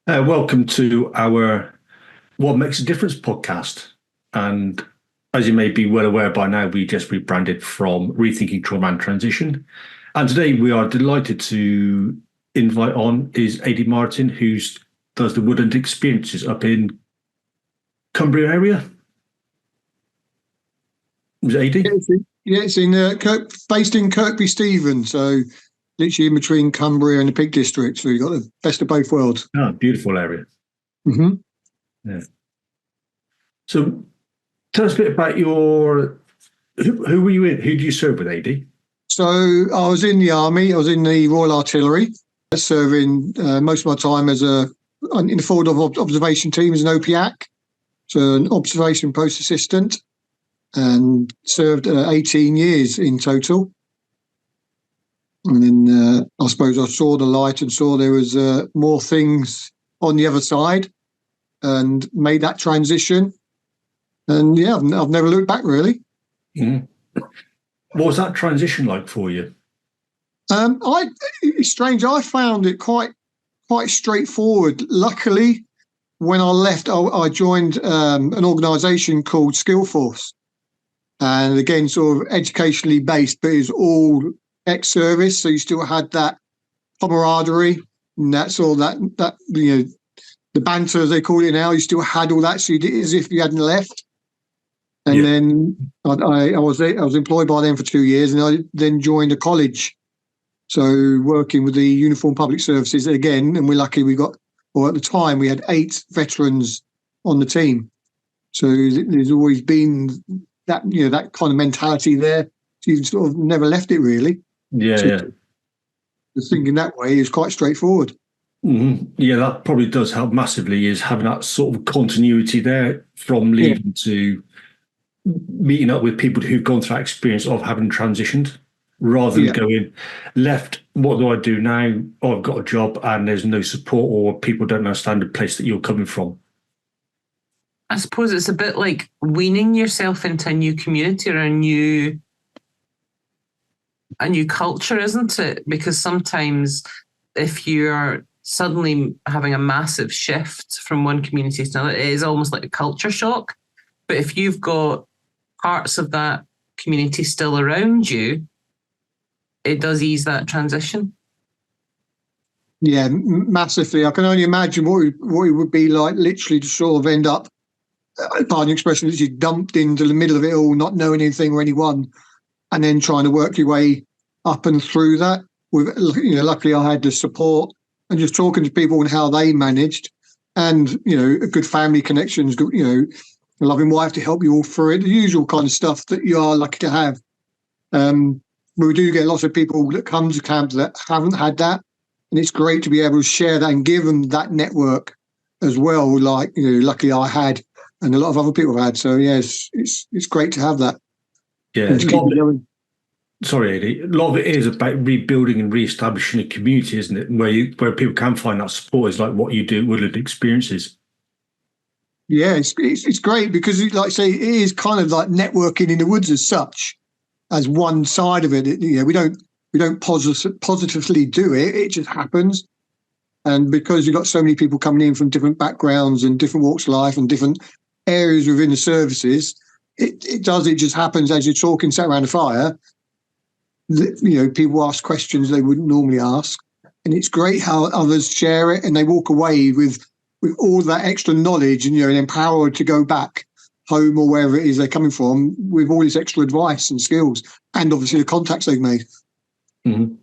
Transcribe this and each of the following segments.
Welcome to our What Makes a Difference podcast. And as you may be well aware by now, we just rebranded from Rethinking Trauma and Transition. And today we are delighted to invite on is Ady Martin, who does the Woodland Xperiences up in Cumbria area. Was it Ady? It's in based in Kirkby Stephen, so literally in between Cumbria and the Peak District. So you've got the best of both worlds. Oh, beautiful area. Mm-hmm. Yeah. So tell us a bit about who were you in? Who do you serve with, Ady? So I was in the army. I was in the Royal Artillery, serving most of my time in the forward of observation team as an OPAC, so an observation post assistant, and served 18 years in total. And then I suppose I saw the light and saw there was more things on the other side, and made that transition. And yeah, I've never looked back really. Mm. What was that transition like for you? It's strange. I found it quite straightforward. Luckily, when I left, I joined an organisation called Skillforce, and again, sort of educationally based, but it's all ex-service, so you still had that camaraderie, and that's all that the banter as they call it now. You still had all that, so you did it as if you hadn't left. And then I was employed by them for 2 years, and I then joined a college, so working with the Uniformed Public Services again. And we're lucky at the time we had 8 veterans on the team, so there's always been that that kind of mentality there. So you sort of never left it really. The thinking that way is quite straightforward. Mm-hmm. Yeah, that probably does help massively, is having that sort of continuity there from leaving to meeting up with people who've gone through that experience of having transitioned, rather than going left. What do I do now? Oh, I've got a job and there's no support, or people don't understand the place that you're coming from. I suppose it's a bit like weaning yourself into a new community or a new culture, isn't it? Because sometimes if you're suddenly having a massive shift from one community to another, it is almost like a culture shock. But if you've got parts of that community still around you, it does ease that transition. Yeah, massively. I can only imagine what it would be like literally to sort of end up, pardon the expression, literally dumped into the middle of it all, not knowing anything or anyone, and then trying to work your way up and through that. Luckily I had the support and just talking to people and how they managed, and a good family connections, a loving wife to help you all through it, the usual kind of stuff that you are lucky to have. But we do get lots of people that come to camp that haven't had that, and it's great to be able to share that and give them that network as well. Like luckily I had, and a lot of other people have had. So yes, it's great to have that. Yeah, sorry, Ady. A lot of it is about rebuilding and re-establishing a community, isn't it? Where people can find that support is like what you do at Woodland Xperiences. Yeah, it's great because, like I say, it is kind of like networking in the woods as such, as one side of it. We don't positively do it; it just happens. And because you've got so many people coming in from different backgrounds and different walks of life and different areas within the services, it just happens as you're talking, sat around a fire. People ask questions they wouldn't normally ask, and it's great how others share it and they walk away with all that extra knowledge and empowered to go back home or wherever it is they're coming from with all this extra advice and skills, and obviously the contacts they've made. Mm-hmm.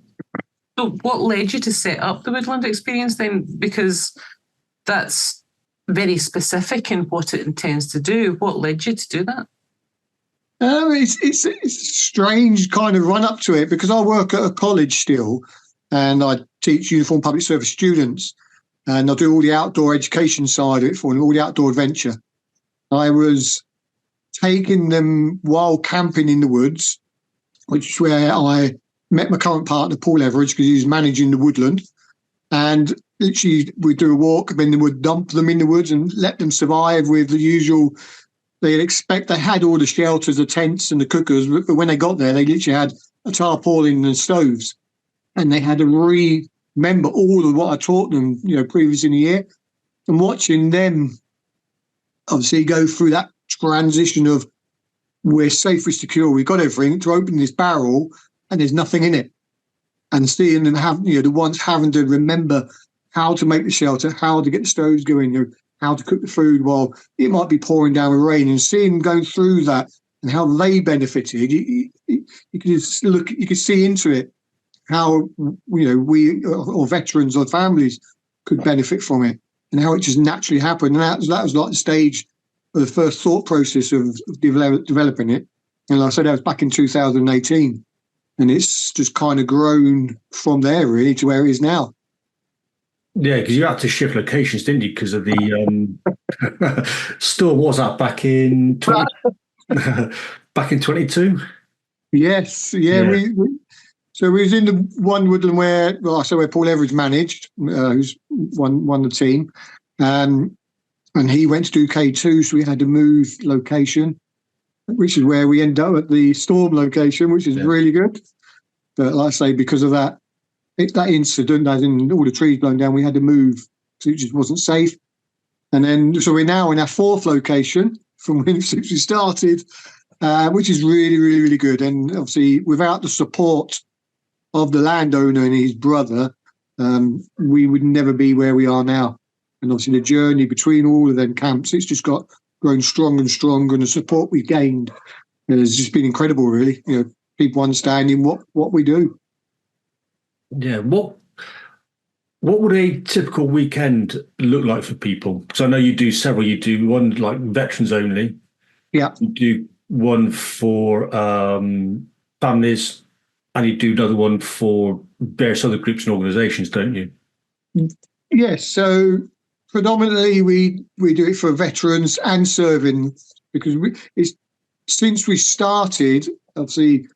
So what led you to set up the Woodland Xperience then? Because that's very specific in what it intends to do. What led you to do that? It's a strange kind of run up to it, because I work at a college still, and I teach uniformed public service students, and I do all the outdoor education side of it for them, all the outdoor adventure. I was taking them while camping in the woods, which is where I met my current partner, Paul Everidge, because he was managing the woodland. And literally we'd do a walk, and then we'd dump them in the woods and let them survive with the usual. They had all the shelters, the tents and the cookers, but when they got there, they literally had a tarpaulin and stoves, and they had to remember all of what I taught them, previous in the year. and watching them obviously go through that transition of we're safe, we're secure, we've got everything, to open this barrel and there's nothing in it. And seeing them have, the ones having to remember how to make the shelter, how to get the stoves going, how to cook the food while it might be pouring down with rain, and seeing them going through that and how they benefited. You could just look, you could see into it how, we or veterans or families could benefit from it, and how it just naturally happened. And that was like the stage of the first thought process of developing it. And like I said, that was back in 2018. And it's just kind of grown from there, really, to where it is now. Yeah, because you had to shift locations, didn't you? Because of the storm. What was that back in 22? Yes, yeah. So we was in the one woodland where Paul Everidge managed, who's won the team, and he went to do K2, so we had to move location, which is where we end up at the storm location, which is really good. But like I say, because of that incident, as in all the trees blown down, we had to move because it just wasn't safe. And then, so we're now in our fourth location from when we started, which is really, really, really good. And obviously, without the support of the landowner and his brother, we would never be where we are now. And obviously, the journey between all of them camps, it's just grown stronger and stronger, and the support we gained has just been incredible, really. People understanding what we do. Yeah, what would a typical weekend look like for people? Because I know you do several. You do one like veterans only. Yeah. You do one for families, and you do another one for various other groups and organisations, don't you? Yes. So predominantly we do it for veterans and serving, because since we started, obviously,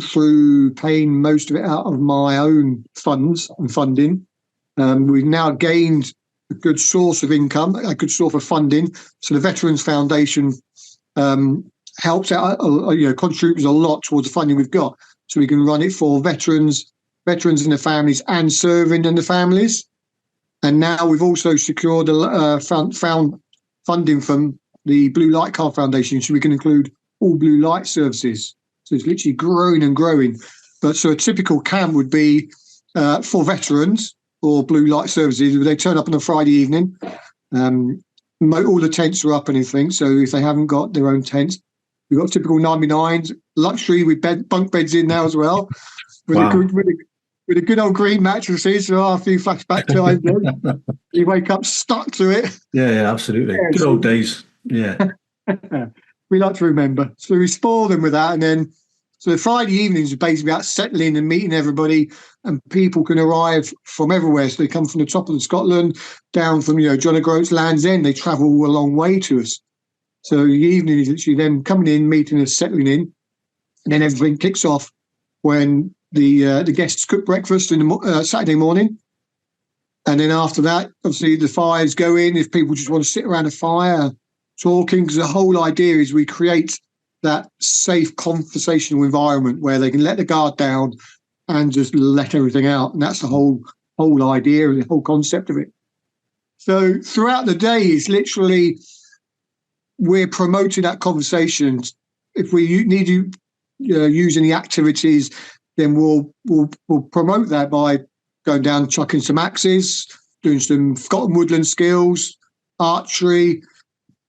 through paying most of it out of my own funds and funding, we've now gained a good source of income, a good source of funding. So the Veterans Foundation helps out, contributes a lot towards the funding we've got, so we can run it for veterans and their families, and serving and the families. And now we've also secured found funding from the Blue Light Card Foundation, so we can include all blue light services. So it's literally growing and growing. But so a typical camp would be for veterans or blue light services. They turn up on a Friday evening. All the tents are up and everything. So if they haven't got their own tents, we've got typical 99s, luxury with bunk beds in now as well, with a good old green mattresses. So a few flashback times, you wake up stuck to it. Yeah, absolutely. Yeah, good old days. Yeah. We like to remember. So we spoil them with that. And then, so the Friday evenings are basically about settling and meeting everybody, and people can arrive from everywhere. So they come from the top of Scotland, down from, John O'Groats, Land's End. They travel a long way to us. So the evening is literally them coming in, meeting us, settling in. And then everything kicks off when the guests cook breakfast in the Saturday morning. And then after that, obviously the fires go in if people just want to sit around a fire talking, because the whole idea is we create that safe conversational environment where they can let the guard down and just let everything out. And that's the whole idea and the whole concept of it. So throughout the day, it's literally we're promoting that conversation. If we need to use any activities, then we'll promote that by going down, chucking some axes, doing some forgotten woodland skills, archery,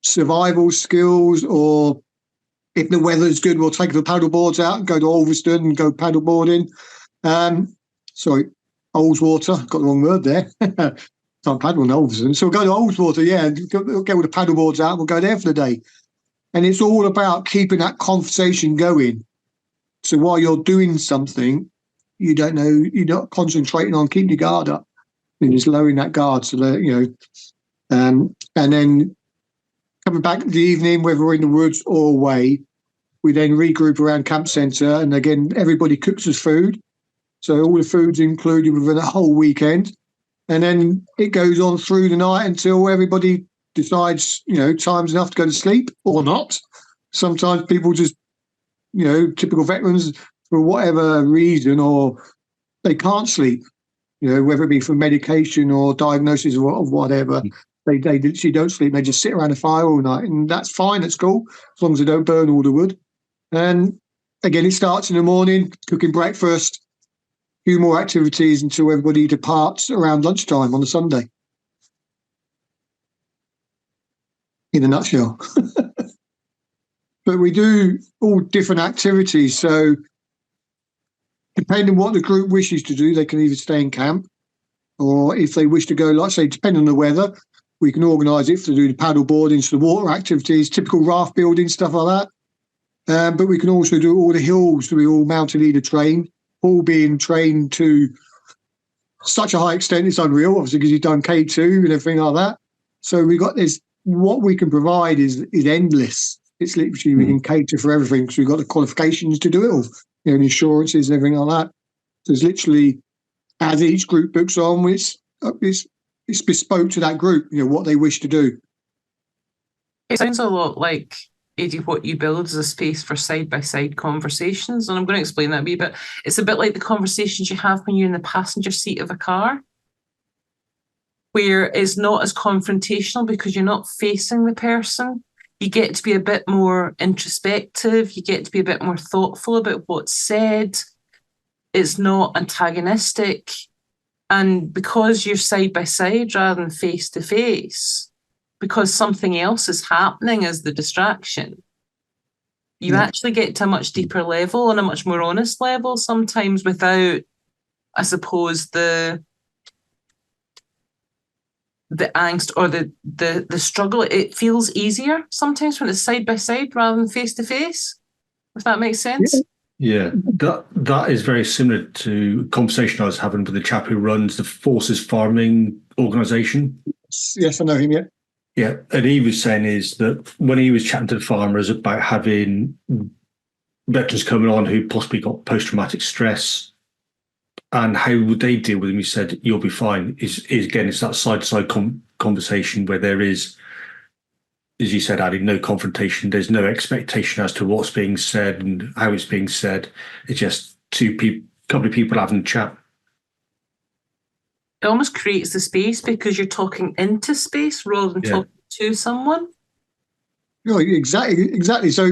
survival skills, or if the weather's good, we'll take the paddle boards out and go to Ulverston and go paddle boarding. Ullswater, got the wrong word there. Can't paddle in Ulverston. So we'll go to Ullswater, we'll get all the paddle boards out and we'll go there for the day. And it's all about keeping that conversation going. So while you're doing something, you're not concentrating on keeping your guard up and just lowering that guard so that, and then coming back in the evening, whether we're in the woods or away, we then regroup around camp centre, and again, everybody cooks us food. So all the food's included within the whole weekend. And then it goes on through the night until everybody decides, time's enough to go to sleep or not. Sometimes people just, typical veterans, for whatever reason, or they can't sleep. whether it be for medication or diagnosis of whatever. They literally don't sleep. They just sit around a fire all night, and that's fine. It's cool as long as they don't burn all the wood. And again, it starts in the morning, cooking breakfast, a few more activities until everybody departs around lunchtime on a Sunday. In a nutshell. But we do all different activities. So depending on what the group wishes to do, they can either stay in camp, or if they wish to go, like say, depending on the weather, we can organise it to do the paddle boarding, so the water activities, typical raft building, stuff like that. But we can also do all the hills, so we all mountain leader train, all being trained to such a high extent, it's unreal, obviously, because you've done K2 and everything like that. So we got this, what we can provide is endless. It's literally, we can cater for everything, because we've got the qualifications to do it all, and insurances and everything like that. So it's literally, as each group books on, it's bespoke to that group, what they wish to do. It sounds a lot like, Ady, what you build is a space for side-by-side conversations, and I'm going to explain that a wee bit. It's a bit like the conversations you have when you're in the passenger seat of a car, where it's not as confrontational because you're not facing the person. You get to be a bit more introspective. You get to be a bit more thoughtful about what's said. It's not antagonistic. And because you're side by side rather than face to face, because something else is happening as the distraction, you actually get to a much deeper level and a much more honest level, sometimes without, I suppose, the angst or the struggle. It feels easier sometimes when it's side by side rather than face to face, if that makes sense. Yeah, that is very similar to a conversation I was having with the chap who runs the Forces Farming organisation. Yes, I know him, yeah. Yeah, and he was saying is that when he was chatting to the farmers about having veterans coming on who possibly got post-traumatic stress and how would they deal with them, he said, you'll be fine. Is again, it's that side-to-side conversation where there is, as you said, Ady, no confrontation. There's no expectation as to what's being said and how it's being said. It's just couple of people having a chat. It almost creates the space because you're talking into space rather than talking to someone. Exactly. So,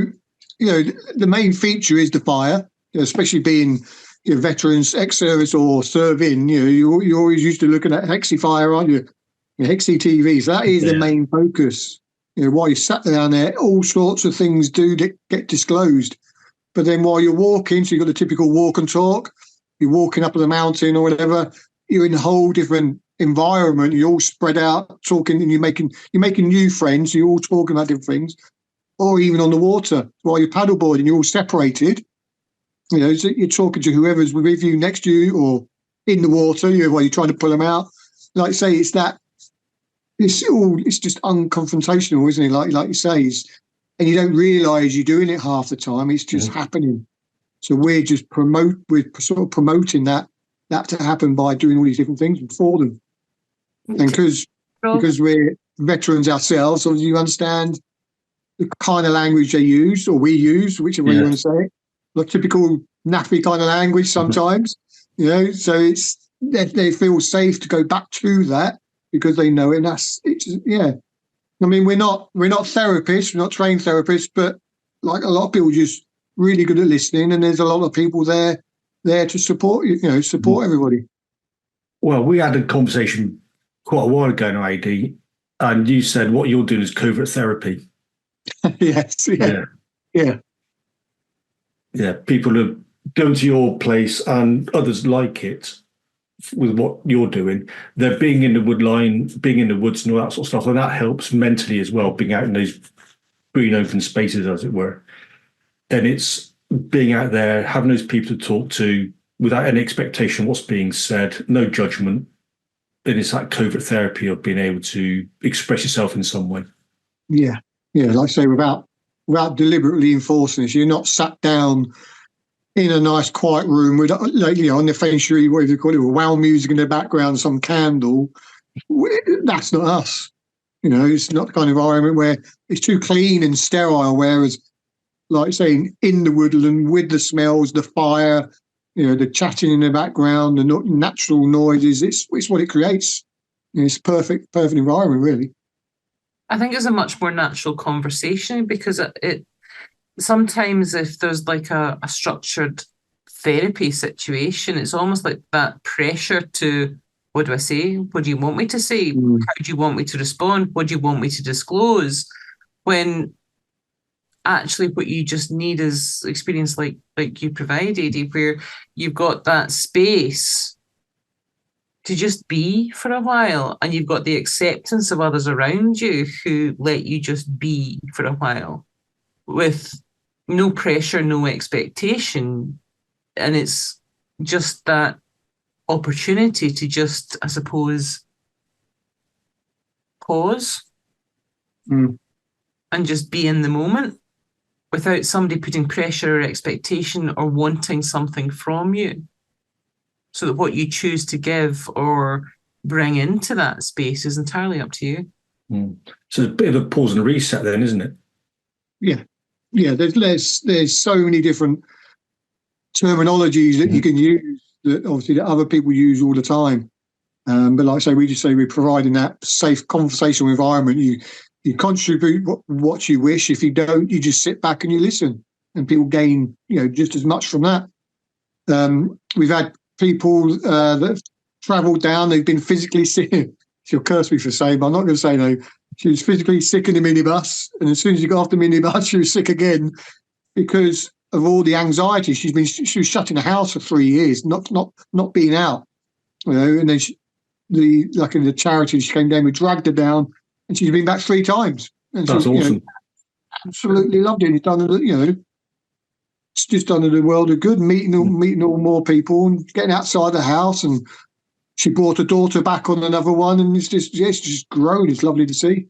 the main feature is the fire, especially being veterans, ex-service or serve-in. You're always used to looking at Hexi fire, aren't you? Hexi TVs. That is the main focus. While you sat down there, all sorts of things do get disclosed. But then while you're walking, so you've got the typical walk and talk, you're walking up the mountain or whatever, you're in a whole different environment. You're all spread out talking, and you're making new friends. You're all talking about different things, or even on the water while you're paddleboarding, you're all separated. So you're talking to whoever's with you, next to you, or in the water. While you're trying to pull them out. Like I say, it's that. It's just unconfrontational, isn't it? Like you say, and you don't realise you're doing it half the time. It's just happening. So we're sort of promoting that to happen by doing all these different things for them. And because we're veterans ourselves, so you understand the kind of language they use, or we use, whichever way you want to say it, the typical naffy kind of language sometimes. So it's they feel safe to go back to that because they know it. And I mean, we're not therapists, we're not trained therapists, but like a lot of people, just really good at listening, and there's a lot of people there to support support everybody. Well, we had a conversation quite a while ago now, Ady, and you said what you're doing is covert therapy. Yes. Yeah. People are going to your place and others like it with what you're doing. They're being in the being in the woods and all that sort of stuff, and that helps mentally as well, being out in those green open spaces, as it were. And it's being out there, having those people to talk to without any expectation of what's being said, no judgment. And it's that covert therapy of being able to express yourself in some way. Yeah. Like I say, without deliberately enforcing it. You're not sat down in a nice quiet room with, on the feng shui, whatever you call it, with wow music in the background, some candle. That's not us. It's not the kind of environment where it's too clean and sterile, whereas, like saying, in the woodland with the smells, the fire, the chatting in the background, the natural noises. It's what it creates. It's perfect environment, really. I think it's a much more natural conversation because it sometimes if there's like a structured therapy situation, it's almost like that pressure to, what do I say? What do you want me to say? How do you want me to respond? What do you want me to disclose? When actually what you just need is experience like you provide, Ady, where you've got that space to just be for a while, and you've got the acceptance of others around you who let you just be for a while with no pressure, no expectation. And it's just that opportunity to just, I suppose, pause and just be in the moment without somebody putting pressure or expectation or wanting something from you. So that what you choose to give or bring into that space is entirely up to you. So it's a bit of a pause and a reset then, isn't it? Yeah. There's so many different terminologies that you can use that obviously that other people use all the time. But like I say, we just say we're providing that safe conversational environment. You contribute what you wish. If you don't, you just sit back and you listen, and people gain just as much from that. We've had people that have travelled down. They've been physically sick. She'll curse me for saying, but I'm not going to say no. She was physically sick in the minibus, and as soon as you got off the minibus, she was sick again because of all the anxiety. She was shut in the house for 3 years, not being out. And then like in the charity, she came down, we dragged her down, and she's been back 3 times. And that's awesome. Absolutely loved it. It's done it's just done her the world of good, meeting all more people and getting outside the house. And she brought her daughter back on another one, and it's just grown. It's lovely to see.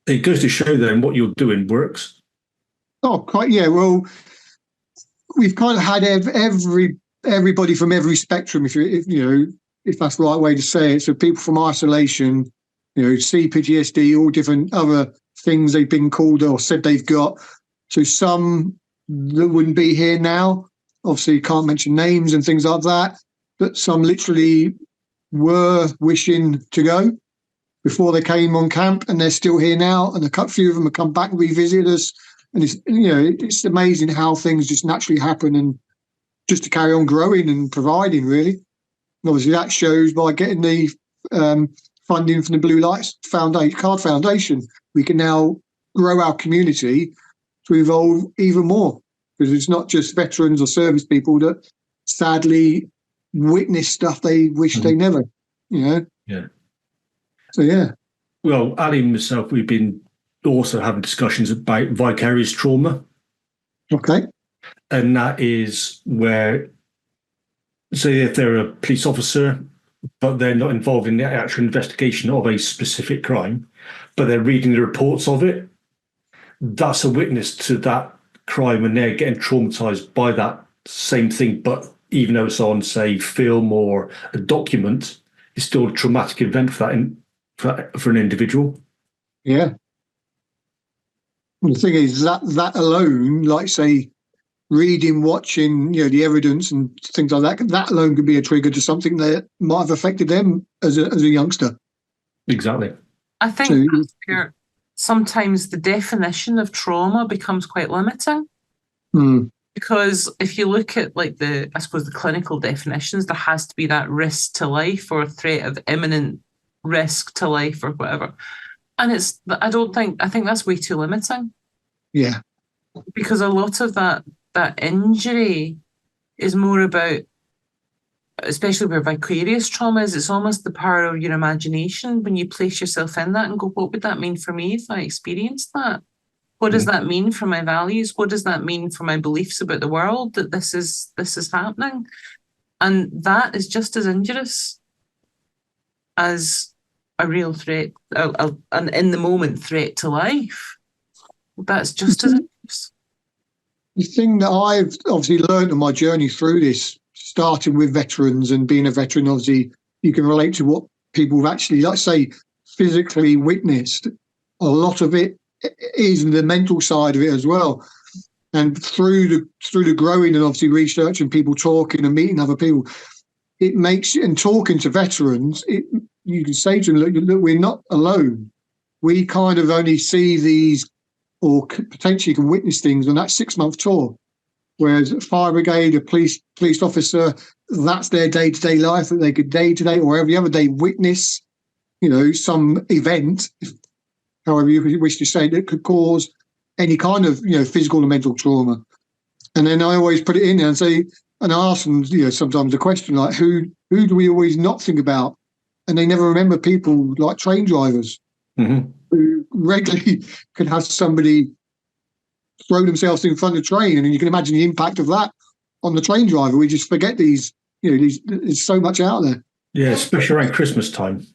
It goes to show then what you're doing works. Oh, quite, yeah. Well, we've kind of had everybody from every spectrum, if that's the right way to say it. So people from isolation, CPTSD, all different other things they've been called or said they've got. So some that wouldn't be here now, obviously can't mention names and things like that, but some literally were wishing to go before they came on camp, and they're still here now, and a few of them have come back and revisited us. And it's amazing how things just naturally happen, and just to carry on growing and providing, really. And obviously that shows by getting the funding from the Blue Lights Card Foundation. We can now grow our community to evolve even more, because it's not just veterans or service people that sadly witness stuff they wish they never, Yeah. So, yeah. Well, Ady and myself, we've been also having discussions about vicarious trauma. Okay. And that is where, say, if they're a police officer, but they're not involved in the actual investigation of a specific crime, but they're reading the reports of it, that's a witness to that crime, and they're getting traumatized by that same thing. But even though it's on, say, film or a document, it's still a traumatic event for an individual. Yeah. And the thing is that alone, like say, reading, watching, the evidence and things like that alone could be a trigger to something that might have affected them as a youngster. Exactly. I think that's where sometimes the definition of trauma becomes quite limiting. Because if you look at the clinical definitions, there has to be that risk to life or threat of imminent risk to life or whatever. And I think that's way too limiting. Yeah. Because a lot of that injury is more about, especially where vicarious trauma is, it's almost the power of your imagination when you place yourself in that and go, what would that mean for me if I experienced that? What does that mean for my values? What does that mean for my beliefs about the world, that this is happening? And that is just as injurious as a real threat, an in-the-moment threat to life. That's just as injurious. The thing that I've obviously learned on my journey through this, starting with veterans and being a veteran, obviously you can relate to what people have actually, let's say, physically witnessed. A lot of it is the mental side of it as well. And through the growing and obviously research and people talking and meeting other people, it makes, and talking to veterans, you can say to them, look, we're not alone. We kind of only see these, or potentially can witness things on that 6-month tour. Whereas a fire brigade, a police officer, that's their day-to-day life that they could day-to-day or every other day witness, some event, however you wish to say, that could cause any kind of, physical or mental trauma. And then I always put it in there and say, and I ask them, sometimes the question like, who do we always not think about? And they never remember people like train drivers who regularly could have somebody throw themselves in front of the train, and you can imagine the impact of that on the train driver. We just forget these. There's so much out there. Yeah, especially around Christmas time.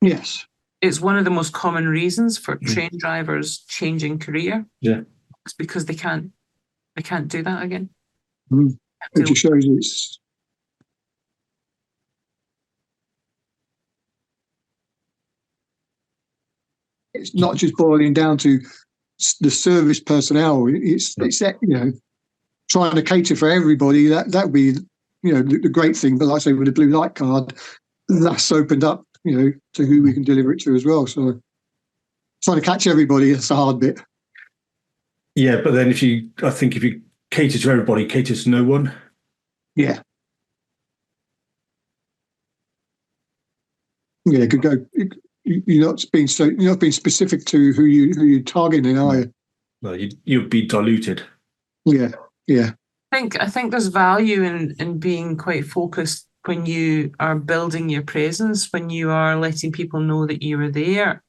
Yes, it's one of the most common reasons for train drivers changing career. Yeah, it's because they can't do that again. It just shows it's not just boiling down to the service personnel. It's trying to cater for everybody. That would be the great thing. But like I say, with the blue light card, that's opened up to who we can deliver it to as well. So trying to catch everybody, that's the hard bit. Yeah, but then if you cater to everybody, cater to no one. Yeah. Yeah, it could go. You're not being specific to who you're targeting, are you? Well, you'd be diluted. Yeah. I think there's value in being quite focused when you are building your presence, when you are letting people know that you are there.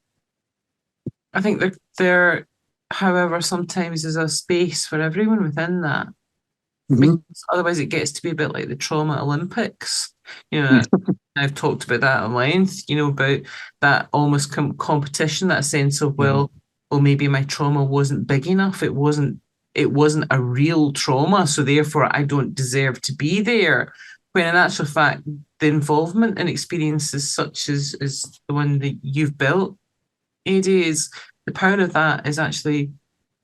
I think that there, however, sometimes is a space for everyone within that. Because otherwise it gets to be a bit like the trauma Olympics. I've talked about that at length, about that almost competition, that sense of, well, maybe my trauma wasn't big enough. It wasn't a real trauma, so therefore I don't deserve to be there. When in actual fact, the involvement in experiences such as the one that you've built, Ady, is the power of that is actually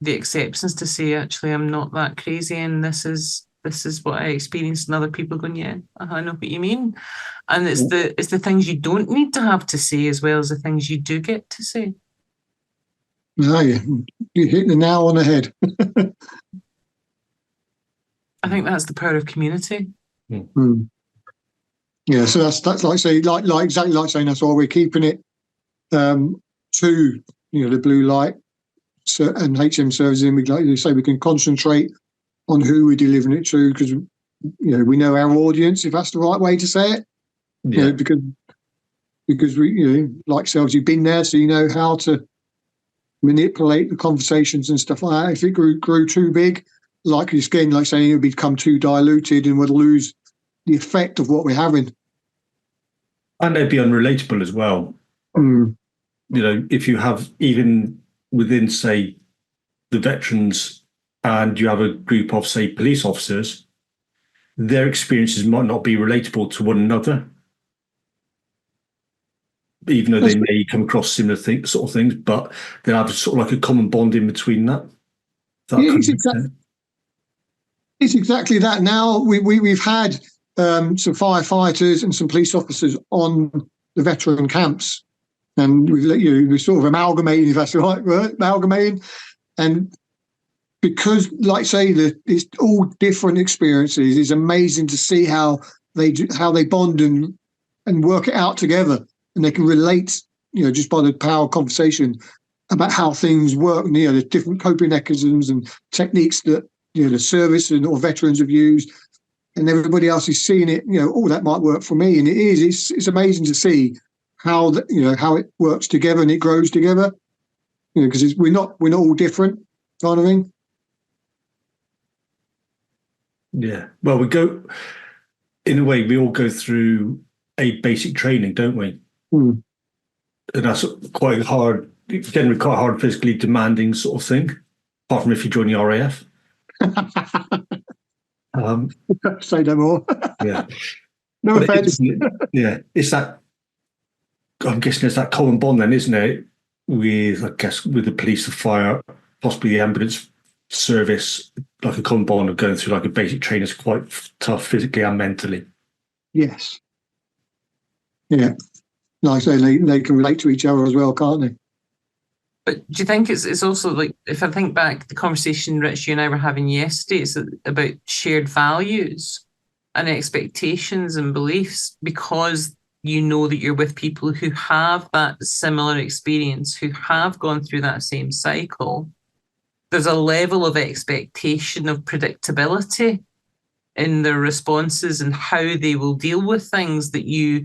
the acceptance to say, actually, I'm not that crazy, and this is what I experienced, and other people going, yeah, I know what you mean. And it's the things you don't need to have to say as well as the things you do get to say. No, you hit the nail on the head. I think that's the power of community. Yeah, so that's like say like exactly like saying that's why we're keeping it to the blue light and HM services. And we like you say we can concentrate on who we're delivering it to, because we know our audience, if that's the right way to say it. Yeah. Because we like yourselves, you've been there, so you know how to manipulate the conversations and stuff like that. If it grew too big, like saying, it would become too diluted and would lose the effect of what we're having. And they'd be unrelatable as well. If you have, even within, say, the veterans, and you have a group of, say, police officers, their experiences might not be relatable to one another, even though they may come across similar sort of things, but they have sort of like a common bond in between that. It's exactly that. Now we've had some firefighters and some police officers on the veteran camps, and we're sort of amalgamating, if that's the right word, and because, like say, it's all different experiences. It's amazing to see how they bond and work it out together, and they can relate, just by the power of conversation about how things work. The different coping mechanisms and techniques that the service or veterans have used, and everybody else is seeing it. That might work for me, and it is. It's amazing to see how how it works together and it grows together. Because we're not all different, kind of thing. Yeah. Well, in a way, we all go through a basic training, don't we? And that's quite hard, generally quite hard, physically demanding sort of thing, apart from if you join the RAF. Say no more. Yeah. No offense. It's that, I'm guessing it's that common bond then, isn't it? With the police, the fire, possibly the ambulance service, like a common bond of going through like a basic training is quite tough physically and mentally. Yes. Yeah. Like I say, they can relate to each other as well, can't they? But do you think it's also like, if I think back, the conversation, Rich, you and I were having yesterday, it's about shared values and expectations and beliefs, because you know that you're with people who have that similar experience, who have gone through that same cycle. There's a level of expectation of predictability in their responses and how they will deal with things that you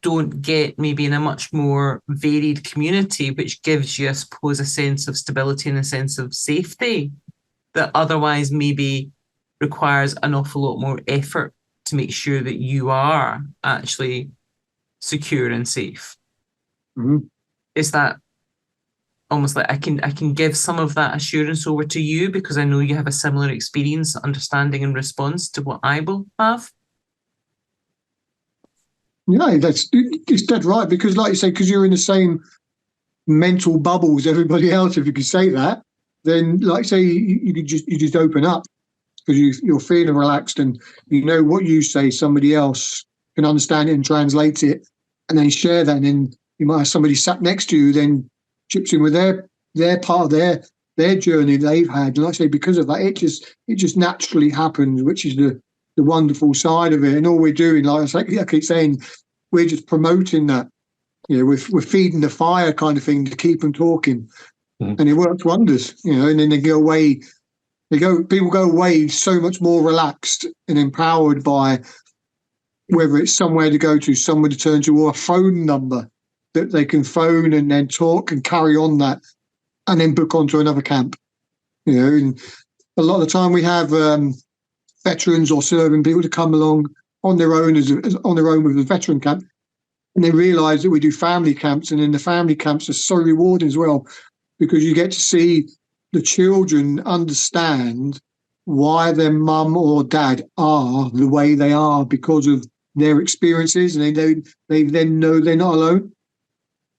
don't get maybe in a much more varied community, which gives you, I suppose, a sense of stability and a sense of safety that otherwise maybe requires an awful lot more effort to make sure that you are actually secure and safe. Mm-hmm. Is that almost like I can give some of that assurance over to you because I know you have a similar experience, understanding and response to what I will have? Yeah, it's dead right, because like you say, because you're in the same mental bubble as everybody else, if you could say that, then like say you just open up because you're feeling relaxed and you know what you say somebody else can understand it and translate it and then share that, and then you might have somebody sat next to you then chips in with their part of their journey they've had, and like I say, because of that it just naturally happens, which is the wonderful side of it. And all we're doing, like I keep saying, we're just promoting that. We're feeding the fire kind of thing to keep them talking. And it works wonders, and then they go away. People go away so much more relaxed and empowered by whether it's somewhere to go to, somewhere to turn to, or a phone number that they can phone and then talk and carry on that and then book onto another camp. And a lot of the time we have veterans or serving people to come along on their own on their own with the veteran camp, and they realise that we do family camps, and then the family camps are so rewarding as well, because you get to see the children understand why their mum or dad are the way they are because of their experiences, and they then know they're not alone.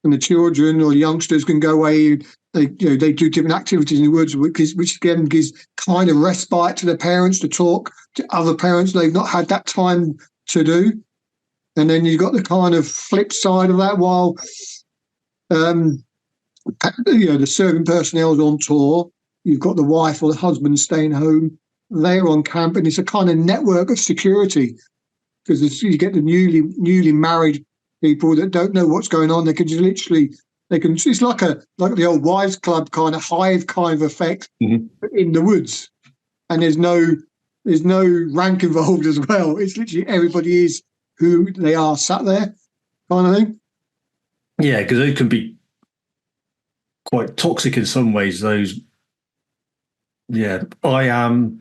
And the children or youngsters can go away. They do different activities in the woods, which again gives kind of respite to the parents to talk to other parents they've not had that time to do. And then you've got the kind of flip side of that, while the serving personnel is on tour, you've got the wife or the husband staying home. They're on camp, and it's a kind of network of security, because you get the newly married people that don't know what's going on. They can just literally, it's like the old wives club kind of hive kind of effect in the woods, and there's no rank involved as well. It's literally everybody is who they are sat there, kind of thing. Yeah, because it can be quite toxic in some ways. Those, yeah, I am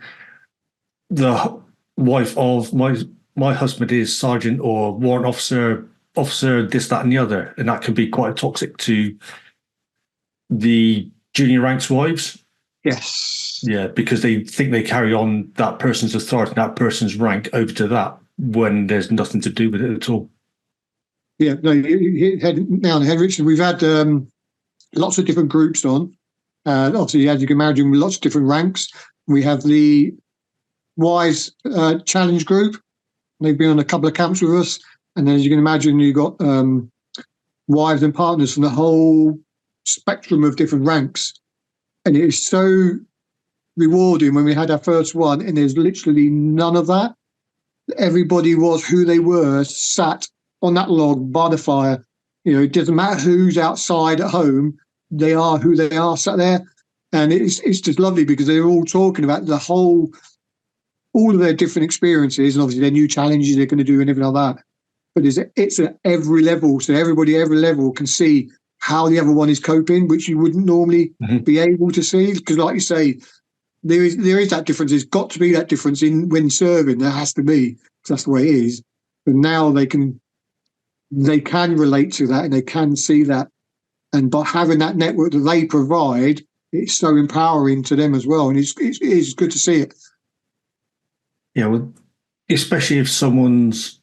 the wife of my husband is sergeant or warrant officer, this, that, and the other, and that can be quite toxic to the junior ranks wives. Yes. Yeah, because they think they carry on that person's authority, that person's rank over to that, when there's nothing to do with it at all. Yeah, no, you hit now on the head, Richard. We've had lots of different groups on. Obviously, as you can imagine, with lots of different ranks. We have the WISE Challenge group. They've been on a couple of camps with us. And then, as you can imagine, you've got wives and partners from the whole spectrum of different ranks. And it is so rewarding when we had our first one, and there's literally none of that. Everybody was who they were, sat on that log by the fire. It doesn't matter who's outside at home, they are who they are, sat there. And it's just lovely, because they're all talking about all of their different experiences, and obviously their new challenges they're going to do and everything like that. But it's at every level, so everybody every level can see how the other one is coping, which you wouldn't normally be able to see, because like you say, there is that difference. There's got to be that difference when serving. There has to be, because that's the way it is. But now they can relate to that, and they can see that, and by having that network that they provide, it's so empowering to them as well, and it's good to see it. Yeah, well, especially if someone's,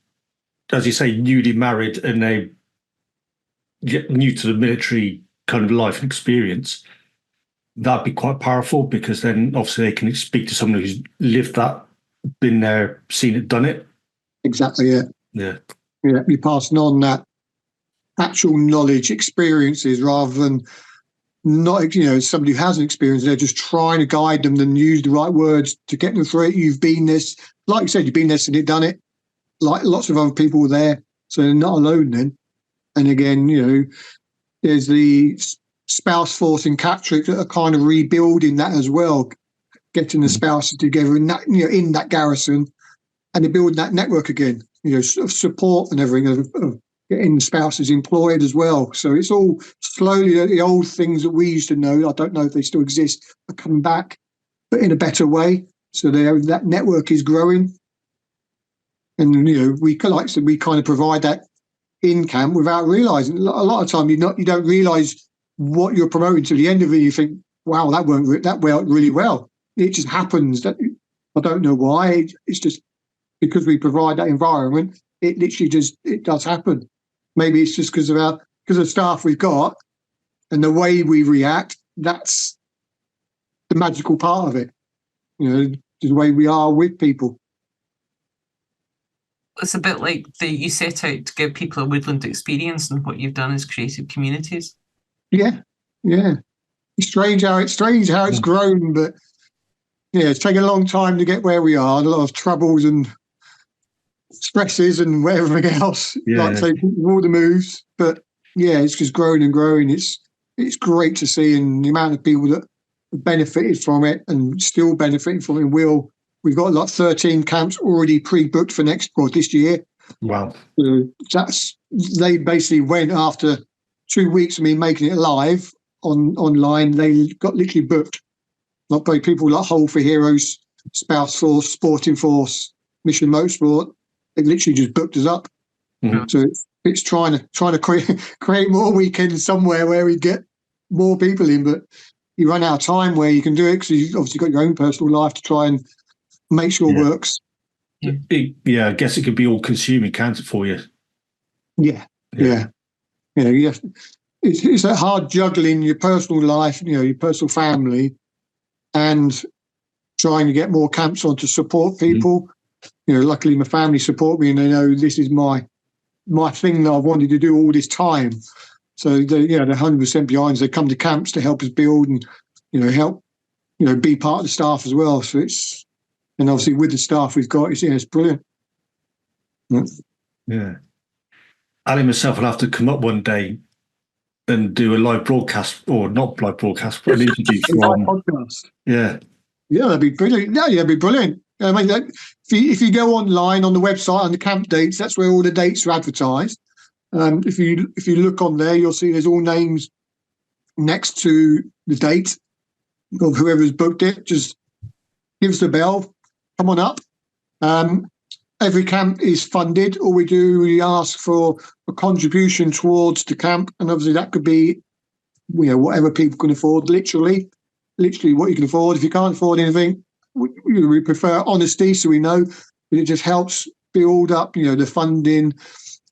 as you say, newly married and they get new to the military kind of life and experience, that'd be quite powerful, because then obviously they can speak to someone who's lived that, been there, seen it, done it. Exactly. Yeah. Yeah. Yeah. You're passing on that actual knowledge, experiences, rather than not, somebody who hasn't experienced, they're just trying to guide them and use the right words to get them through it. You've been this, like you said, you've been there, seen it, done it. Like lots of other people were there, so they're not alone then. And again, there's the spouse force in Catterick that are kind of rebuilding that as well, getting the spouses together in that, in that garrison, and they're building that network again, sort of support and everything, of getting the spouses employed as well. So it's all slowly, the old things that we used to know, I don't know if they still exist, are coming back, but in a better way. So that network is growing. And, we kind of provide that in camp without realising. A lot of time you don't realise what you're promoting to the end of it. You think, wow, that went really well. It just happens. That I don't know why. It's just because we provide that environment. It literally it does happen. Maybe it's just because of the staff we've got and the way we react. That's the magical part of it. The way we are with people. It's a bit like you set out to give people a Woodland experience, and what you've done is created communities. Yeah. It's strange how it's grown, but it's taken a long time to get where we are. A lot of troubles and stresses and everything else. All the moves, but it's just growing and growing. It's great to see, and the amount of people that have benefited from it and still benefiting from it. We've got like 13 camps already pre-booked for this year. Wow. They basically went after 2 weeks of me making it live online. They got literally booked. Not by people like Whole for Heroes, Spouse Force, Sporting Force, Mission Motorsport. They literally just booked us up. Mm-hmm. So it's trying to create more weekends somewhere where we get more people in, but you run out of time where you can do it, because you've obviously got your own personal life to try and make sure it works. I guess it could be all consuming, can't it, for you? Yeah. It's that hard juggling your personal life, your personal family, and trying to get more camps on to support people. Luckily my family support me, and they know this is my thing that I've wanted to do all this time. So they're 100% behind us. They come to camps to help us build and help be part of the staff as well. So and obviously with the staff we've got, it's brilliant. Yeah. Ali and myself will have to come up one day and do a live broadcast, or not live broadcast, but an interview from podcast. Yeah, that'd be brilliant. Yeah, that'd be brilliant. I mean, if you go online on the website on the camp dates, that's where all the dates are advertised. If you look on there, you'll see there's all names next to the date of whoever's booked it. Just give us a bell. Come on up. Every camp is funded. All we ask for a contribution towards the camp, and obviously that could be, whatever people can afford. Literally what you can afford. If you can't afford anything, we prefer honesty, so we know. But it just helps build up, the funding.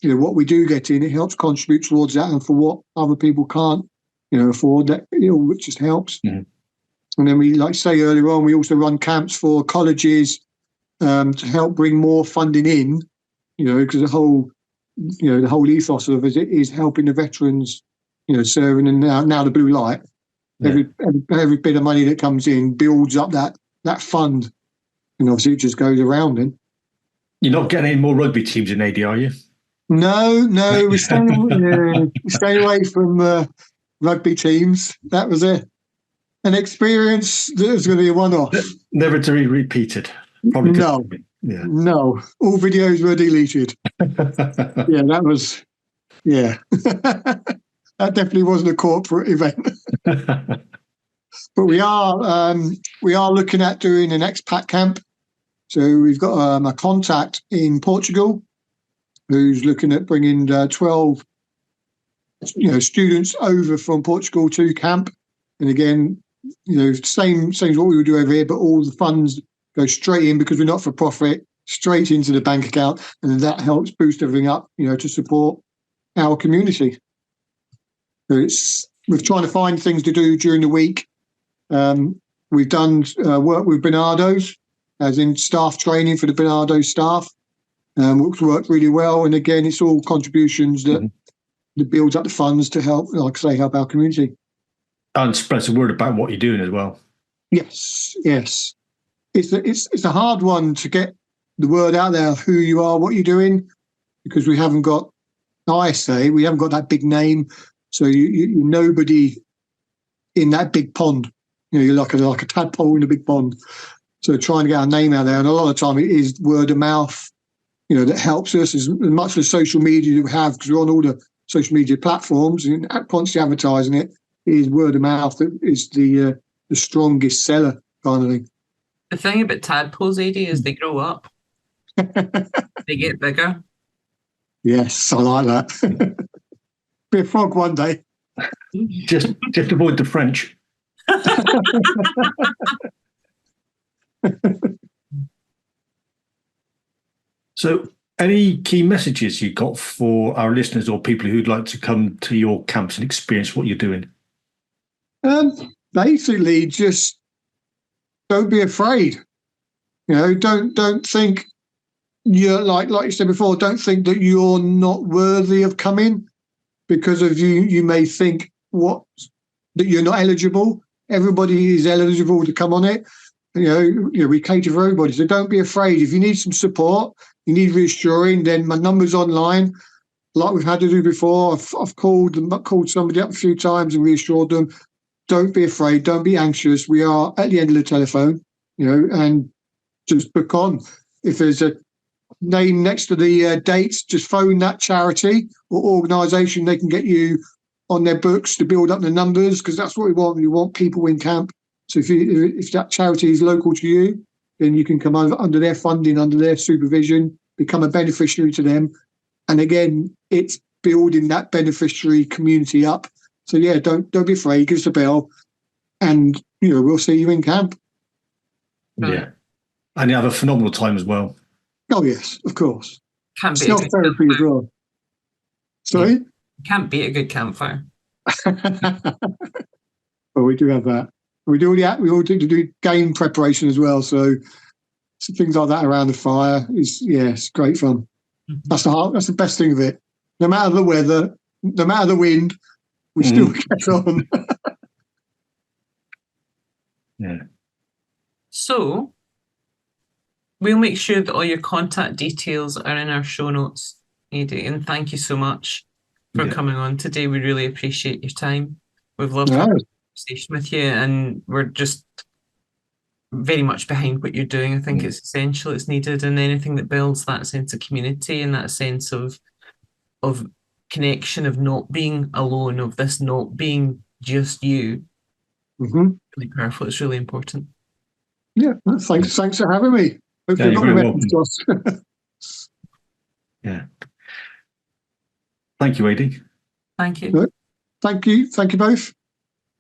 What we do get in, it helps contribute towards that, and for what other people can't, afford, that which just helps. Mm-hmm. And then we, like say earlier on, we also run camps for colleges to help bring more funding in, because the whole ethos of it is helping the veterans, serving, and now the blue light. Yeah. Every bit of money that comes in builds up that fund, and obviously it just goes around. Then you're not getting any more rugby teams in AD, are you? No, we're staying away from rugby teams. That was an experience that was going to be a one-off. Never to be repeated. Probably no. Yeah. No. All videos were deleted. That was. Yeah. That definitely wasn't a corporate event. But we are looking at doing an expat camp. So we've got a contact in Portugal who's looking at bringing 12 students over from Portugal to camp. And again, same as what we would do over here, but all the funds go straight in, because we're not for profit, straight into the bank account, and that helps boost everything up, to support our community. So we're trying to find things to do during the week We've done work with Bernardo's, as in staff training for the Bernardo staff, which worked really well. And again, it's all contributions that builds up the funds to help, like I say, help our community. And spread a word about what you're doing as well. Yes. It's a hard one to get the word out there of who you are, what you're doing, because we haven't got that big name. So you're nobody in that big pond. You're like a tadpole in a big pond. So trying to get our name out there, and a lot of the time it is word of mouth, that helps us as much as social media we have, because we're on all the social media platforms and constantly advertising it. It is word of mouth that is the strongest seller kind of thing. The thing about tadpoles, Ady, is they grow up. They get bigger. Yes, I like that. Be a frog one day. Just avoid the French. So, any key messages you got for our listeners or people who'd like to come to your camps and experience what you're doing? Basically, just don't be afraid. Don't think you're like you said before. Don't think that you're not worthy of coming because of you. You may think that you're not eligible. Everybody is eligible to come on it. We cater for everybody. So don't be afraid. If you need some support, you need reassuring, then my number's online. Like we've had to do before, I've called somebody up a few times and reassured them. Don't be afraid. Don't be anxious. We are at the end of the telephone, and just book on. If there's a name next to the dates, just phone that charity or organisation. They can get you on their books to build up the numbers, because that's what we want. We want people in camp. So if that charity is local to you, then you can come over under their funding, under their supervision, become a beneficiary to them. And again, it's building that beneficiary community up. So yeah, don't be afraid. Give us a bell, and we'll see you in camp. Yeah, and you have a phenomenal time as well. Oh yes, of course. Can't beat Self-therapy as well. Sorry? Yeah. Can't beat a good campfire. Well, we do have that. We all do game preparation as well. So things like that around the fire it's great fun. That's the best thing of it. No matter the weather, no matter the wind, we still get on. Yeah. So we'll make sure that all your contact details are in our show notes, Ady, and thank you so much for coming on today. We really appreciate your time. We've loved having a conversation with you, and we're just very much behind what you're doing. I think it's essential, it's needed, and anything that builds that sense of community and that sense of connection, of not being alone, of this not being just you. Really powerful. It's really important. Yeah, thanks for having me. Hopefully you're very welcome. Yeah. Thank you, Ady. Thank you. Thank you both.